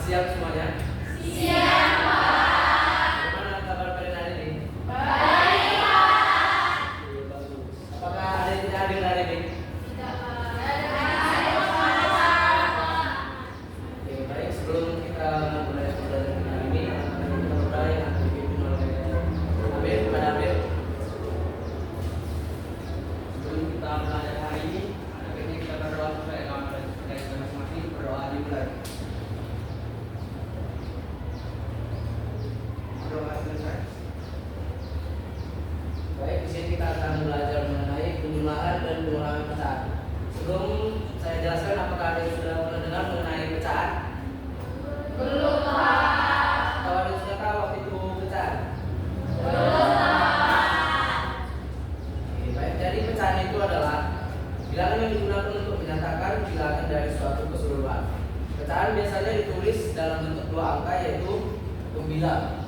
Siap semuanya? Siap, Pak. Bagaimana kabar kalian hari ini? Baik, Pak. Oke, bagus. Apakah ada yang tidak hadir hari ini? Tidak, Pak. Oke, baik. Sebelum kita mulai pelajaran hari ini, kita berdoa yang akan dipimpin oleh Abel kepada Abel. Sebelum kita belajar hari ini, akhirnya kita berdoa supaya kawan-kawan kita masing-masing berdoa dimulai. Baik, di sini kita akan belajar mengenai penjumlahan dan pengulangan pecahan. Sebelum saya jelaskan, apakah ada yang sudah pernah dengar mengenai pecahan? Belum, Pak. Atau ada yang sudah tahu waktu itu pecahan? Belum, Pak. Oke, baik. Jadi pecahan itu adalah bilangan yang digunakan untuk menyatakan bilangan dari suatu keseluruhan. Pecahan biasanya ditulis dalam bentuk dua angka, yaitu pembilang,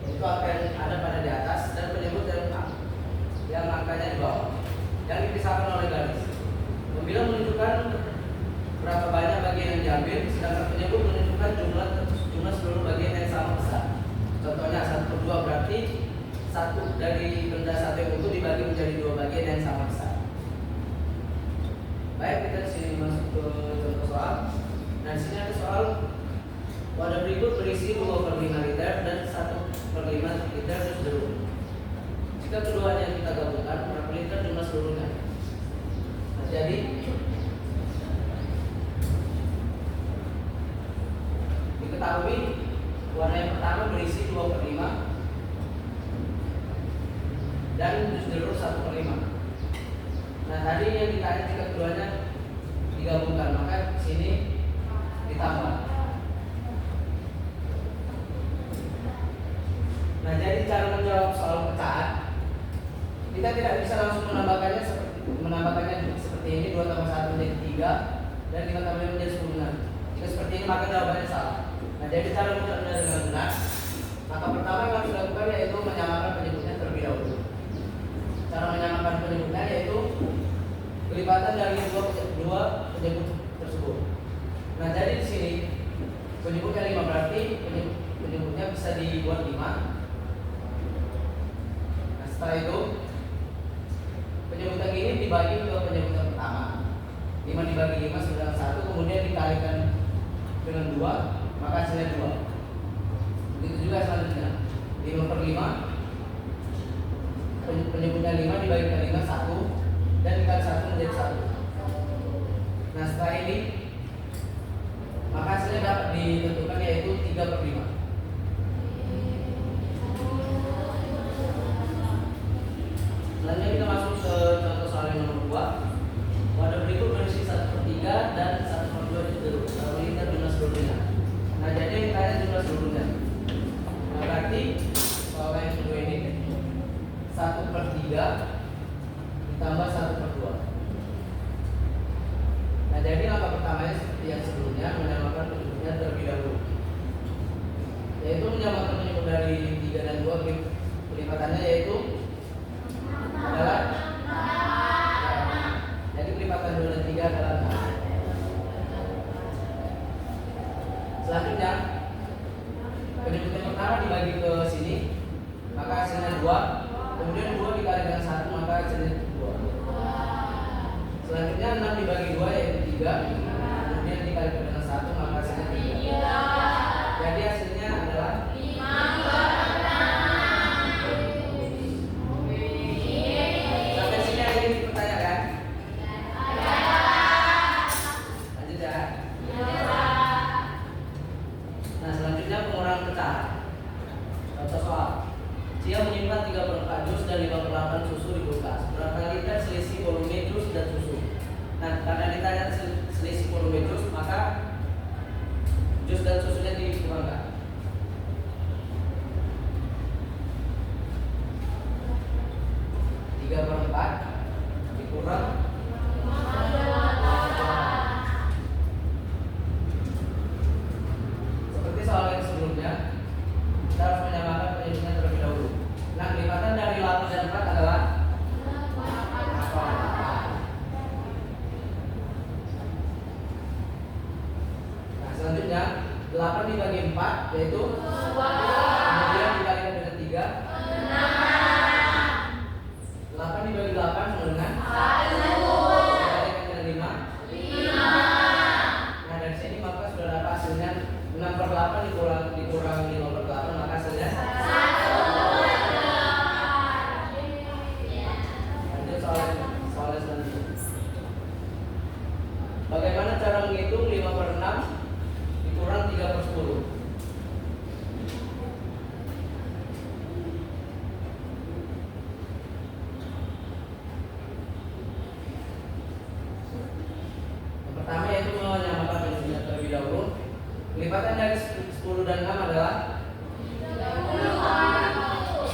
yaitu angka yang ada pada di atas, dan penyebut yang angkanya di bawah, yang dipisahkan oleh garis. Pembilang menunjukkan berapa banyak bagian yang diambil, sedangkan penyebut menunjukkan jumlah seluruh bagian yang sama besar. Contohnya 1/2 berarti satu dari benda satu yang utuh dibagi menjadi dua bagian yang sama besar. Baik, kita di sini masuk ke contoh soal. Nah, di sini ada soal wadah berikut berisi 2/5 liter dan 1/5 liter jus jeruk. Jika keduanya kita gabungkan, berapa liter jumlah seluruhnya? Nah, jadi diketahui wadah yang pertama berisi 2/5 dan jus jeruk 1/5. Nah, tadi yang ditanya jika keduanya digabungkan, maka di sini ditambah. Nah, jadi cara menjawab soal pecahan, kita tidak bisa langsung menambahkannya seperti ini, 2 tambah 1 menjadi 3 dan 5 tambah 5 menjadi 10. Jika seperti ini maka jawabannya salah. Nah, jadi cara menjawabnya dengan benar, maka pertama yang harus dilakukan yaitu menyamakan penyebutnya terlebih dahulu. Cara menyamakan penyebutnya yaitu pelipatan dari dua penyebut tersebut. Nah, jadi di sini penyebutnya 5 berarti penyebutnya bisa dibuat 5. Nah, setelah itu penyebutan ini dibagi ke penyebutan pertama. 5 dibagi 5 sama dengan 1, kemudian dikalikan dengan 2, maka hasilnya 2. Begitu juga selanjutnya. 5/5 penyebutnya 5 dibagi ke 5 1 dan dikali 1 menjadi 1. Nah, setelah ini maka hasilnya dapat ditentukan yaitu 3/5. Selanjutnya kita masuk ke contoh soal yang nomor 2. Wadah berikut berisi 1/3 dan 1/2 jus jeruk. Berapa liter jumlah seluruhnya? Nah, jadi yang ditanya jumlah seluruhnya. Nah, berarti soal yang kedua ini 1/3 ditambah 1/2. Nah, jadi langkah pertamanya seperti yang sebelumnya, menyamakan penyebutnya terlebih dahulu, yaitu menyamakan penyebut dari 3 dan 2. Pelipatannya yaitu adalah jadi pelipatan 2 dan 3 adalah 6. Selanjutnya penyebut yang pertama dibagi ke sini, maka hasilnya 2. Kemudian 2 dikali dengan 1, maka hasilnya 2. Selanjutnya 6 dibagi 2 yaitu 3. Kemudian dikali dengan 1, maka hasilnya 3. Jadi hasilnya adalah 5/6. sampai sini ada yang dipertanyakan? Lanjut ya. Nah, selanjutnya pengurangan pecahan. Contoh soal. Dia menyimpan 3/4 jus dan 5/8 susu di kulkas. Berapa liter selisih volume jus dan susu? Nah, karena ditanya selisih volume jus, maka jus dan susunya dikurangkan. Tiga per 4 dikurang 5/8. seperti soal yang sebelumnya, kita harus menyamakan penyebutnya terlebih dahulu. Nah, kelipatan dari 8 dan 4 adalah 8. Nah, selanjutnya 8 8 dibagi 4 yaitu 2. Kemudian dikalikan dengan 3. 8 dibagi 8 sama dengan 1. Dikalikan dengan 5. Nah dari sini maka sudah dapat hasilnya 6/8 dikurang 5/8 maka hasilnya 1. Lanjut soal selanjutnya. Bagaimana cara menghitung 5/6 dikurang 3/10? Pertama yaitu menyamakan penyebutnya terlebih dahulu. Pelipatan dari 10 dan 6 adalah 30.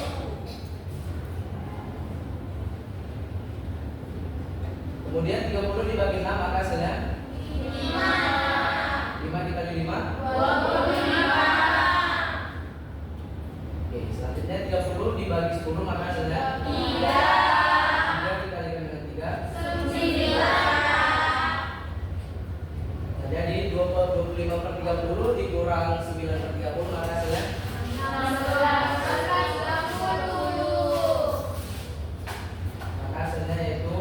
kemudian 30 dibagi 6 maka hasilnya 5. 5 dikali 5. 25. Oke, selanjutnya 30 dibagi 10 maka hasilnya 3. 3 dikalikan dengan 3. 9. Jadi 25/30 dikurang 9/30 maka hasilnya 16/30. maka hasilnya yaitu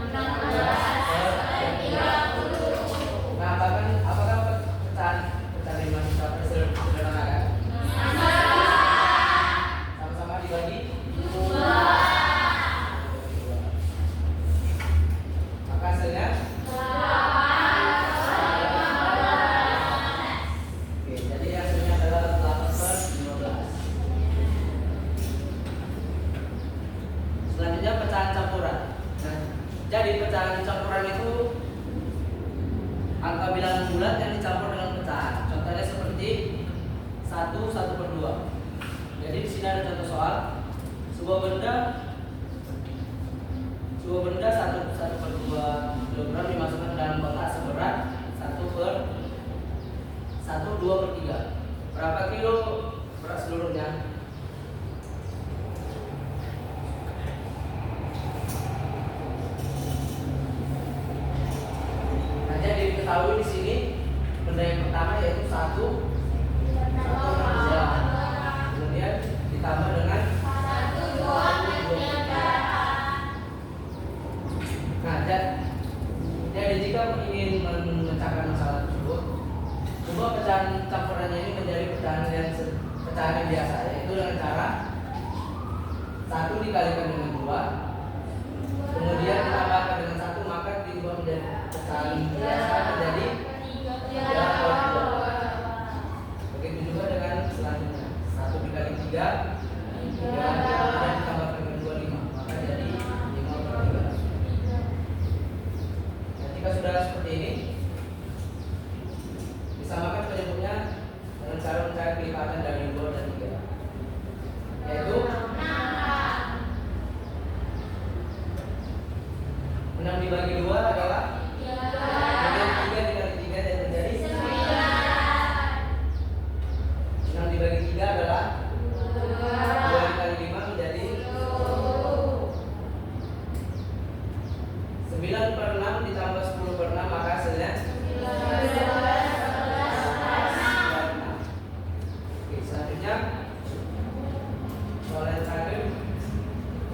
16/30. nah apakah pecahan ini masih sederhana kan? Sama-sama dibagi 2. maka hasilnya 8. oke, jadi hasilnya adalah 8/15. Selanjutnya pecahan campuran. Nah, jadi pecahan campuran itu angka bilangan bulat yang dicampur dengan pecahan. Contohnya seperti 1/2. Jadi di sini ada contoh soal sebuah benda 1/2 kilogram dimasukkan dalam kotak seberat 1/2/3. Berapa kilo berat seluruhnya? Nah, jadi diketahui di sini benda yang pertama yaitu 1/2. Kemudian ditambah dengan 1, 2, 3. nah, jadi jika ingin memecahkan masalah tersebut, coba pecahan campurannya ini menjadi pecahan yang biasa, yaitu dengan cara 1 dikalikan dengan 2, kemudian ditambahkan dengan 1 maka diubah menjadi pecahan biasa menjadi 3/2. Begitu juga dengan selanjutnya 1 dikali 3 kemudian ditambahkan dengan 2 5 maka jadi 5/3. Jika sudah seperti ini, disamakan penyebutnya dengan cara mencari pelipatan dari 2 dan 3, yaitu 6 dibagi 2 adalah kemudian 3 dikali 3 dan menjadi 6 dibagi 3 adalah 2 dikali 5 menjadi 9/6 ditambah 10/6 maka hasilnya 9/6. Oke, selanjutnya soal yang terakhir.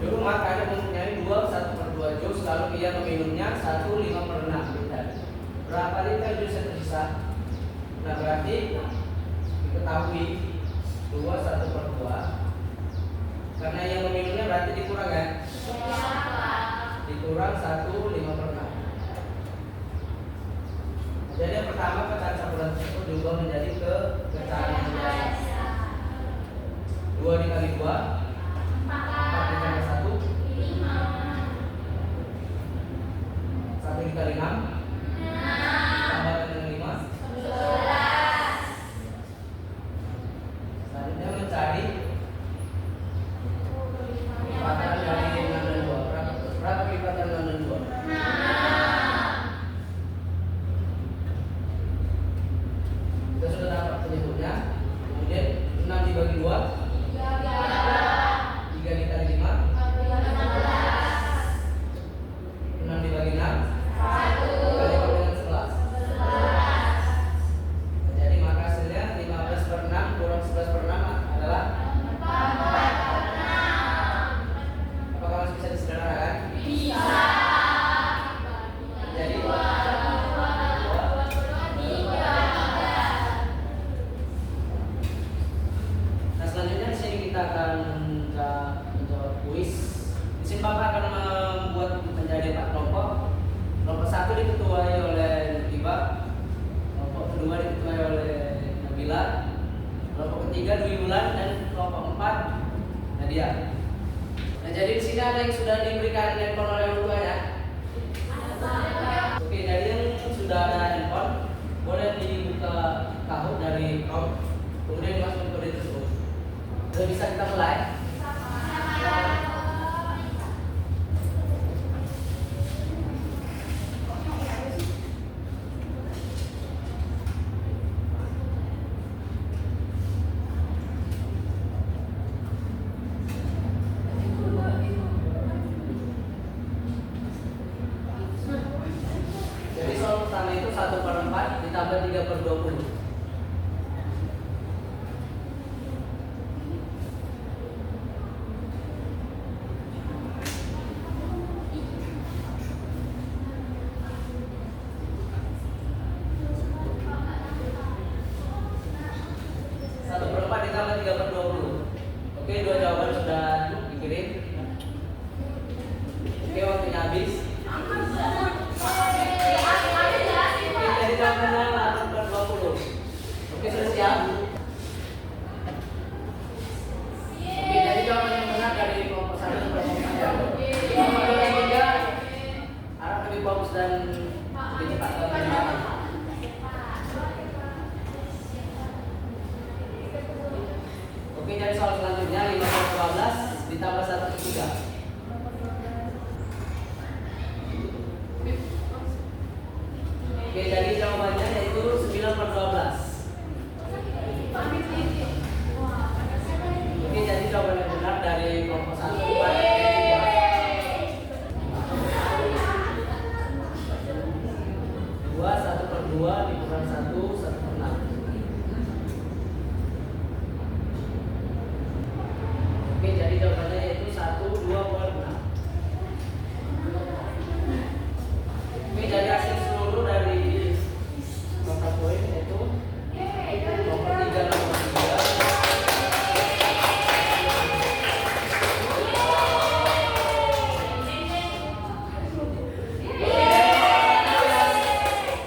Di rumah kakek mempunyai 1/2 jus lalu ia meminumnya 1/5/6 liter. Berapa liter jus yang tersisa? Nah berarti diketahui 1/2 karena yang meminumnya berarti dikurang kan? Dikurang 1/5/6. Jadi yang pertama pecahan campuran tersebut diubah menjadi ke pecahan yang biasa. 2 dikali 2 4 dikali 1 1 dikali 6 tambahkan dengan 5. Selanjutnya mencari pelipatan dari 6 dan 2. Berapa pelipatan 6 dan 2? Kita sudah dapat penyebutnya. Kemudian 6 dibagi 2 3 Dwi Wulan dan kelompok 4 Nadia. Nah, jadi di sini ada yang sudah diberikan handphone oleh orang tuanya. Oke, dari yang sudah ada handphone boleh dibuka kahut dari kom, kemudian dimasukkan kode tersebut. Sudah bisa kita mulai. Jadi soal pertama itu 1/4 ditambah 3/20. Satu per 4 ditambah 3/20. Oke, dua jawaban sudah dikirim. Oke, waktunya habis. Oke, jadi jawabannya 8/20. Oke, sudah siap? Oke, jadi jawaban yang benar dari kelompok 1 dan kelompok 2. Kelompok 2 dan 3 harap lebih fokus dan lebih cepat dalam menjawab. Oke, jadi soal selanjutnya 5/12 ditambah 1/3. Oke, jadi jawabannya yaitu 9/12. Oke, jadi jawaban yang benar dari kelompok 1 dan 3. 2 1/2 dikurang 1 1/6. Oke, jadi jawabannya yaitu 1 2/6. Oke, jadi hasil seluruh dari nomor poin yaitu nomor 3 nomor 3.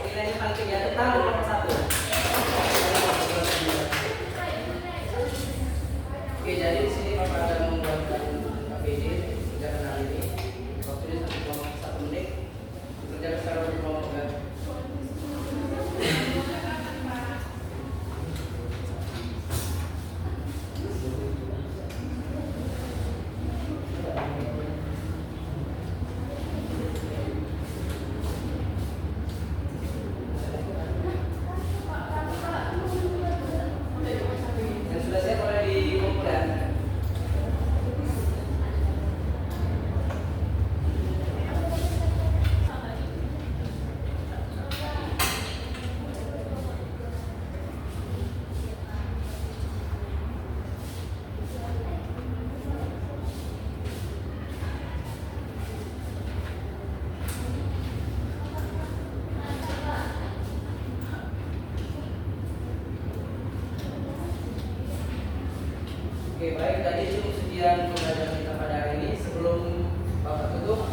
Nilainya paling tinggi tentang nomor 1. Oke, jadi di sini Bapak akan membuatkan KPD hingga hari ini. Waktunya 1 menit. Kerjakan secara berkelompok ya. Yang sudah siap boleh dikumpul ya. Oke, baik, tadi cukup sekian pembelajaran kita pada hari ini. Sebelum Bapak tutup,